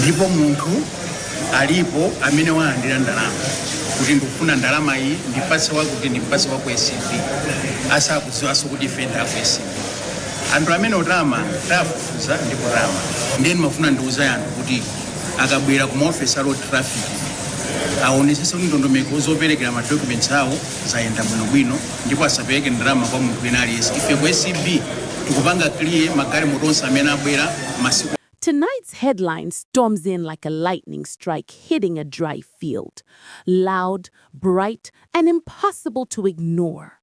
ndipo munthu alipo amene walandira ndalama kuti ndikufuna ndalama iyi ndipase wakuti ndipase wa ku SINAVE asakudziwanso kuti ife ndi aku SINAVE. Anthu amene otama tafufuza ndi kutama ndeni mafuna ndiuza anthu kuti akabwera ku maofesi a road traffic aonesese kuti ndondomeko zoperekera madocuments awo zayenda bwinobwino ndipo asapereke ndalama kwa munthu wina aliyense. Ife ku SINAVE tikupanga clear magalimoto onse amene abwera masiku. Tonight's headline storms in like a lightning strike hitting a dry field. Loud, bright, and impossible to ignore.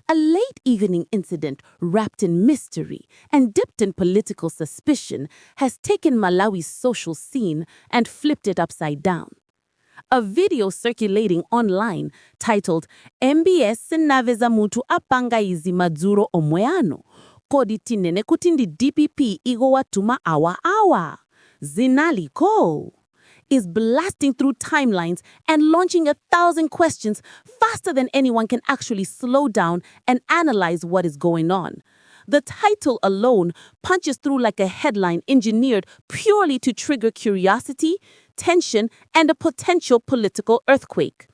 A late evening incident wrapped in mystery and dipped in political suspicion has taken Malawi's social scene and flipped it upside down. A video circulating online titled MBS SINAVE za MUNTHU APANGA MADZULO OMWE KODI TINENE kuti DPP IKUWATUM AWAWA zinaliko is blasting through timelines and launching 1,000 questions faster than anyone can actually slow down and analyze what is going on. The title alone punches through like a headline engineered purely to trigger curiosity, tension, and a potential political earthquake.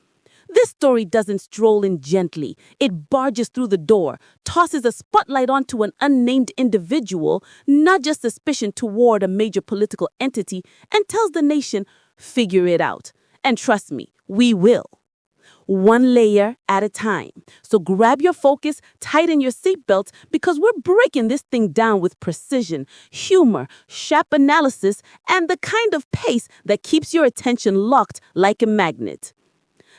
This story doesn't stroll in gently. It barges through the door, tosses a spotlight onto an unnamed individual, nudges suspicion toward a major political entity, and tells the nation, figure it out. And trust me, we will. One layer at a time. So grab your focus, tighten your seatbelts, because we're breaking this thing down with precision, humor, sharp analysis, and the kind of pace that keeps your attention locked like a magnet.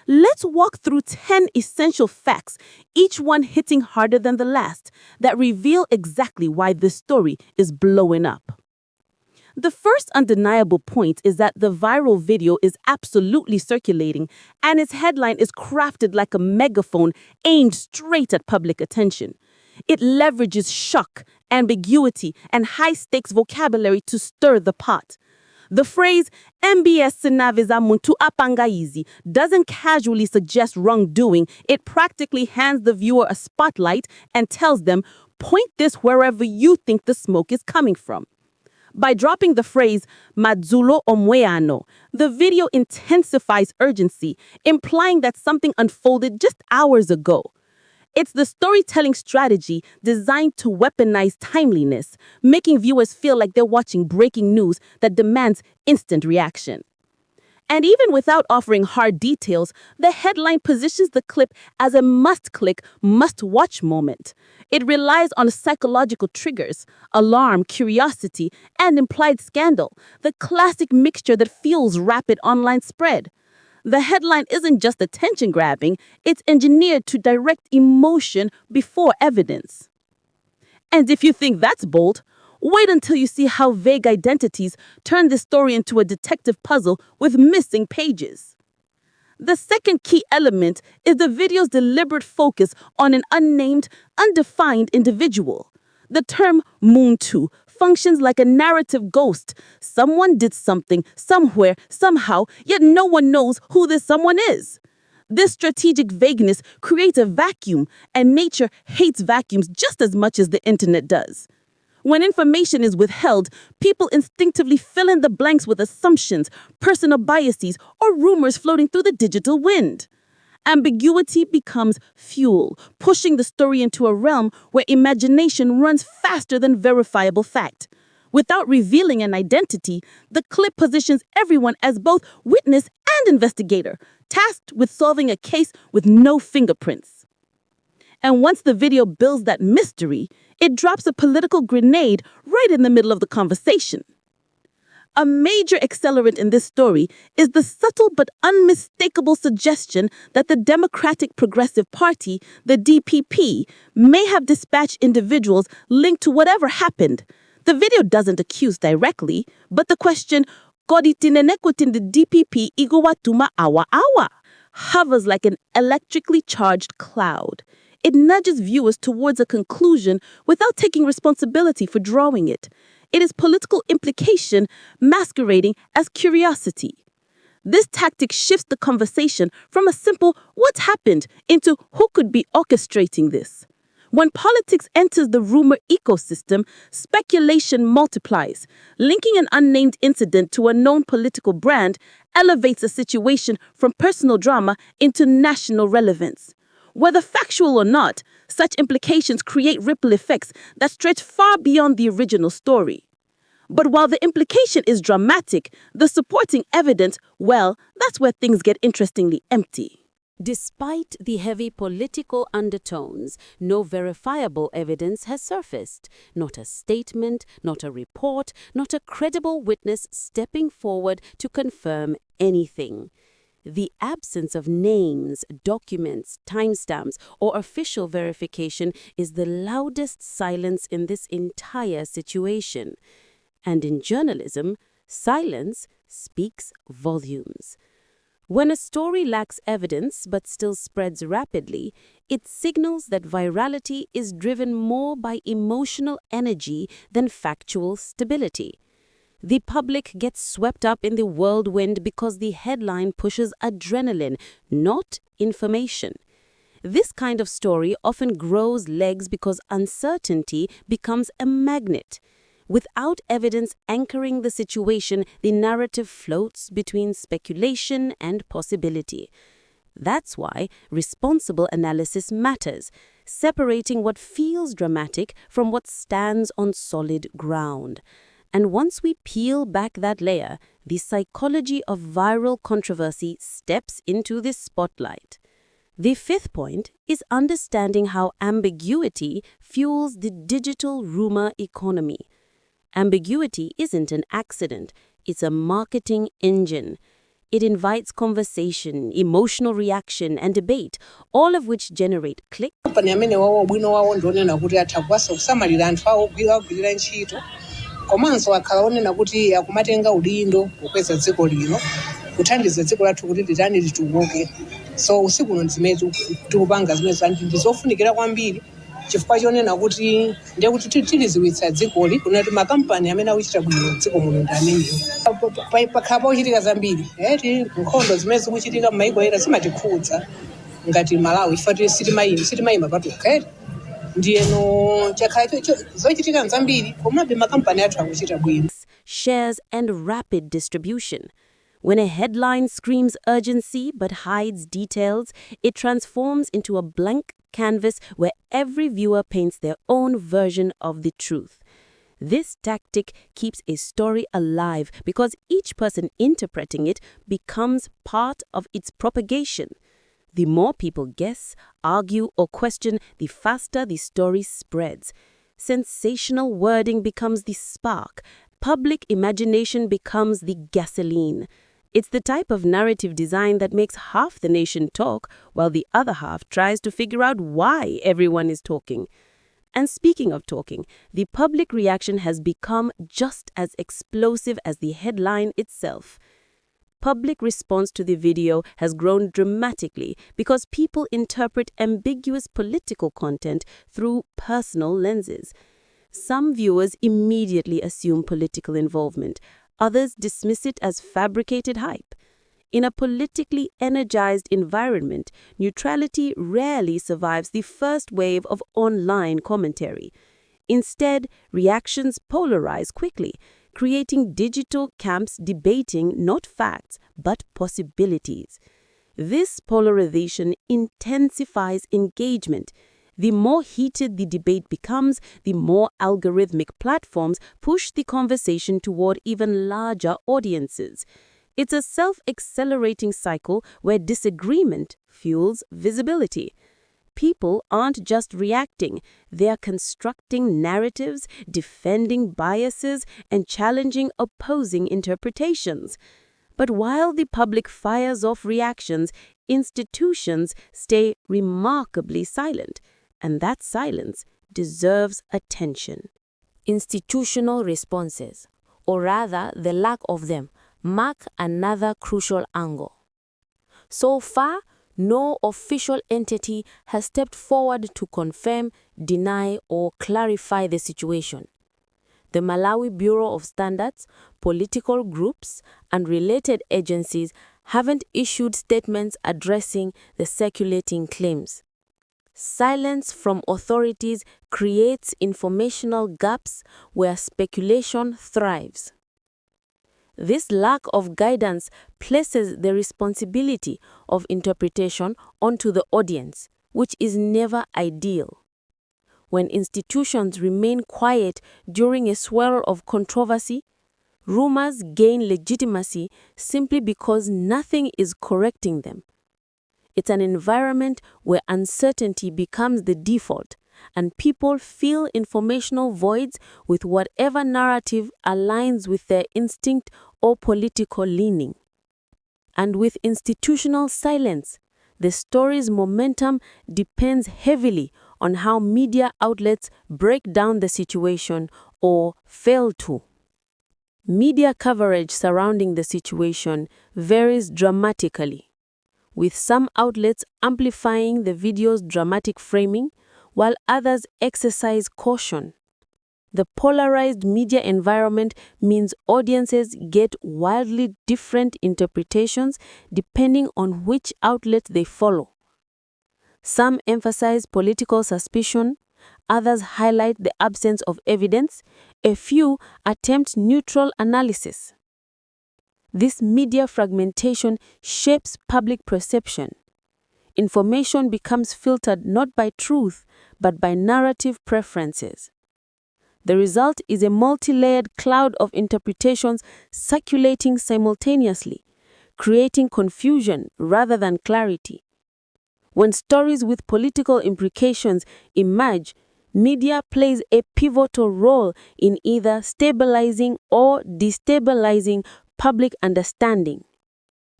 Let's walk through 10 essential facts, each one hitting harder than the last, that reveal exactly why this story is blowing up. The first undeniable point is that the viral video is absolutely circulating, and its headline is crafted like a megaphone aimed straight at public attention. It leverages shock, ambiguity, and high-stakes vocabulary to stir the pot. The phrase MBS SINAVE za MUNTHU APANGA doesn't casually suggest wrongdoing. It practically hands the viewer a spotlight and tells them, point this wherever you think the smoke is coming from. By dropping the phrase MADZULO OMWE, the video intensifies urgency, implying that something unfolded just hours ago. It's the storytelling strategy designed to weaponize timeliness, making viewers feel like they're watching breaking news that demands instant reaction. And even without offering hard details, the headline positions the clip as a must-click, must-watch moment. It relies on psychological triggers, alarm, curiosity, and implied scandal, the classic mixture that fuels rapid online spread. The headline isn't just attention-grabbing, it's engineered to direct emotion before evidence. And if you think that's bold, wait until you see how vague identities turn this story into a detective puzzle with missing pages. The second key element is the video's deliberate focus on an unnamed, undefined individual. The term MUNTHU functions like a narrative ghost. Someone did something, somewhere, somehow, yet no one knows who this someone is. This strategic vagueness creates a vacuum, and nature hates vacuums just as much as the internet does. When information is withheld, people instinctively fill in the blanks with assumptions, personal biases, or rumors floating through the digital wind. Ambiguity becomes fuel, pushing the story into a realm where imagination runs faster than verifiable fact. Without revealing an identity, the clip positions everyone as both witness and investigator, tasked with solving a case with no fingerprints. And once the video builds that mystery, it drops a political grenade right in the middle of the conversation. A major accelerant in this story is the subtle but unmistakable suggestion that the Democratic Progressive Party, the DPP, may have dispatched individuals linked to whatever happened. The video doesn't accuse directly, but the question, KODI TINENE kuti DPP IKUWATUM AWAWA, hovers like an electrically charged cloud. It nudges viewers towards a conclusion without taking responsibility for drawing it. It is political implication masquerading as curiosity. This tactic shifts the conversation from a simple "what happened" into who could be orchestrating this. When politics enters the rumor ecosystem, speculation multiplies. Linking an unnamed incident to a known political brand elevates a situation from personal drama into national relevance. Whether factual or not, such implications create ripple effects that stretch far beyond the original story. But while the implication is dramatic, the supporting evidence, well, that's where things get interestingly empty. Despite the heavy political undertones, no verifiable evidence has surfaced. Not a statement, not a report, not a credible witness stepping forward to confirm anything. The absence of names, documents, timestamps, or official verification is the loudest silence in this entire situation. And in journalism, silence speaks volumes. When a story lacks evidence but still spreads rapidly, it signals that virality is driven more by emotional energy than factual stability. The public gets swept up in the whirlwind because the headline pushes adrenaline, not information. This kind of story often grows legs because uncertainty becomes a magnet. Without evidence anchoring the situation, the narrative floats between speculation and possibility. That's why responsible analysis matters, separating what feels dramatic from what stands on solid ground. And once we peel back that layer, the psychology of viral controversy steps into the spotlight. The fifth point is understanding how ambiguity fuels the digital rumor economy. Ambiguity isn't an accident, it's a marketing engine. It invites conversation, emotional reaction, and debate, all of which generate clicks. Company amene wawo bwino wawo ndionena kuti atha kuwasa kusamalira anthu awo ogwirira ntchito komanso akhala onena kuti akumatenga udindo kukweza dziko lino kuthandiza dziko lathu kuti litani lituluke. So usiku uno zimene tikupanga zimene ndizofunikira kwambiri chifukwa chonena kuti ndiye kuti tiliziwitsa dzikoli kunati makampani amene akuchita bwino dziko muno ndi ameneyo. Pakhala pochitika zambiri nkhondo zimene zikuchitika m'mayiko ena zimatikhudza ngati Malawi ifati sitimayima patukha ndiyeno chakhala zochitika zambiri komabe makampani athu akuchita bwino. Shares and rapid distribution. When a headline screams urgency but hides details, it transforms into a blank canvas where every viewer paints their own version of the truth. This tactic keeps a story alive because each person interpreting it becomes part of its propagation. The more people guess, argue, or question, the faster the story spreads. Sensational wording becomes the spark. Public imagination becomes the gasoline. It's the type of narrative design that makes half the nation talk while the other half tries to figure out why everyone is talking. And speaking of talking, the public reaction has become just as explosive as the headline itself. Public response to the video has grown dramatically because people interpret ambiguous political content through personal lenses. Some viewers immediately assume political involvement. Others dismiss it as fabricated hype. In a politically energized environment, neutrality rarely survives the first wave of online commentary. Instead, reactions polarize quickly, creating digital camps debating not facts but possibilities. This polarization intensifies engagement. The more heated the debate becomes, the more algorithmic platforms push the conversation toward even larger audiences. It's a self-accelerating cycle where disagreement fuels visibility. People aren't just reacting, they're constructing narratives, defending biases, and challenging opposing interpretations. But while the public fires off reactions, institutions stay remarkably silent. And that silence deserves attention. Institutional responses, or rather the lack of them, mark another crucial angle. So far, no official entity has stepped forward to confirm, deny, or clarify the situation. The Malawi Bureau of Standards, political groups, and related agencies haven't issued statements addressing the circulating claims. Silence from authorities creates informational gaps where speculation thrives. This lack of guidance places the responsibility of interpretation onto the audience, which is never ideal. When institutions remain quiet during a swirl of controversy, rumors gain legitimacy simply because nothing is correcting them. It's an environment where uncertainty becomes the default, and people fill informational voids with whatever narrative aligns with their instinct or political leaning. And with institutional silence, the story's momentum depends heavily on how media outlets break down the situation or fail to. Media coverage surrounding the situation varies dramatically, with some outlets amplifying the video's dramatic framing, while others exercise caution. The polarized media environment means audiences get wildly different interpretations depending on which outlet they follow. Some emphasize political suspicion, others highlight the absence of evidence, a few attempt neutral analysis. This media fragmentation shapes public perception. Information becomes filtered not by truth, but by narrative preferences. The result is a multi-layered cloud of interpretations circulating simultaneously, creating confusion rather than clarity. When stories with political implications emerge, media plays a pivotal role in either stabilizing or destabilizing public understanding.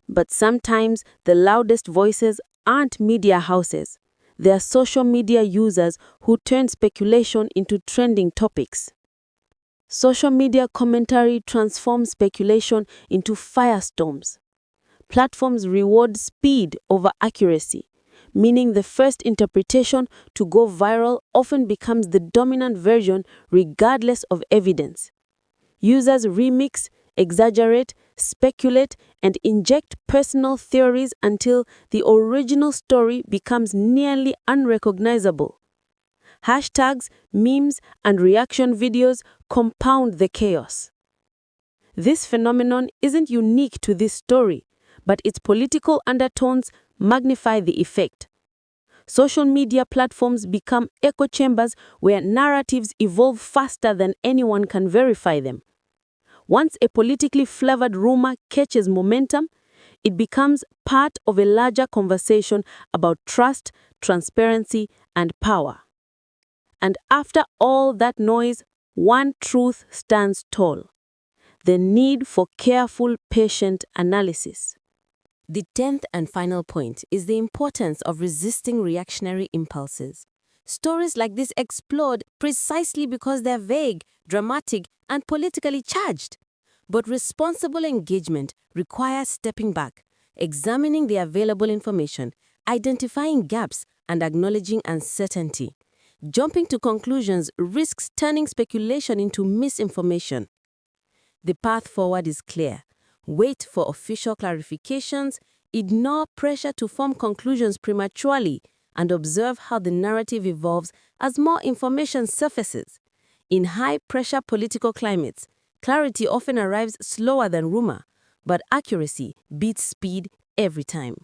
But sometimes the loudest voices aren't media houses. They are social media users who turn speculation into trending topics. Social media commentary transforms speculation into firestorms. Platforms reward speed over accuracy, meaning the first interpretation to go viral often becomes the dominant version regardless of evidence. Users remix, exaggerate, speculate, and inject personal theories until the original story becomes nearly unrecognizable. Hashtags, memes, and reaction videos compound the chaos. This phenomenon isn't unique to this story, but its political undertones magnify the effect. Social media platforms become echo chambers where narratives evolve faster than anyone can verify them. Once a politically flavored rumor catches momentum, it becomes part of a larger conversation about trust, transparency, and power. And after all that noise, one truth stands tall: the need for careful, patient analysis. The 10th and final point is the importance of resisting reactionary impulses. Stories like this explode precisely because they're vague, dramatic, and politically charged. But responsible engagement requires stepping back, examining the available information, identifying gaps, and acknowledging uncertainty. Jumping to conclusions risks turning speculation into misinformation. The path forward is clear. Wait for official clarifications, ignore pressure to form conclusions prematurely, and observe how the narrative evolves as more information surfaces. In high-pressure political climates, clarity often arrives slower than rumor, but accuracy beats speed every time.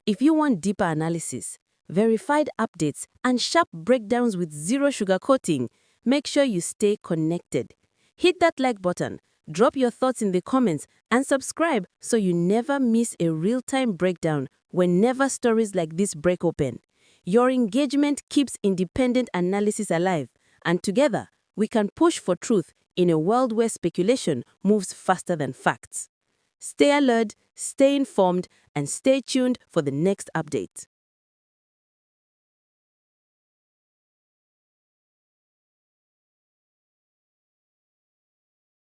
If you want deeper analysis, verified updates, and sharp breakdowns with zero sugarcoating, make sure you stay connected. Hit that like button, drop your thoughts in the comments, and subscribe so you never miss a real-time breakdown whenever stories like this break open. Your engagement keeps independent analysis alive, and together we can push for truth in a world where speculation moves faster than facts. Stay alert, stay informed, and stay tuned for the next update.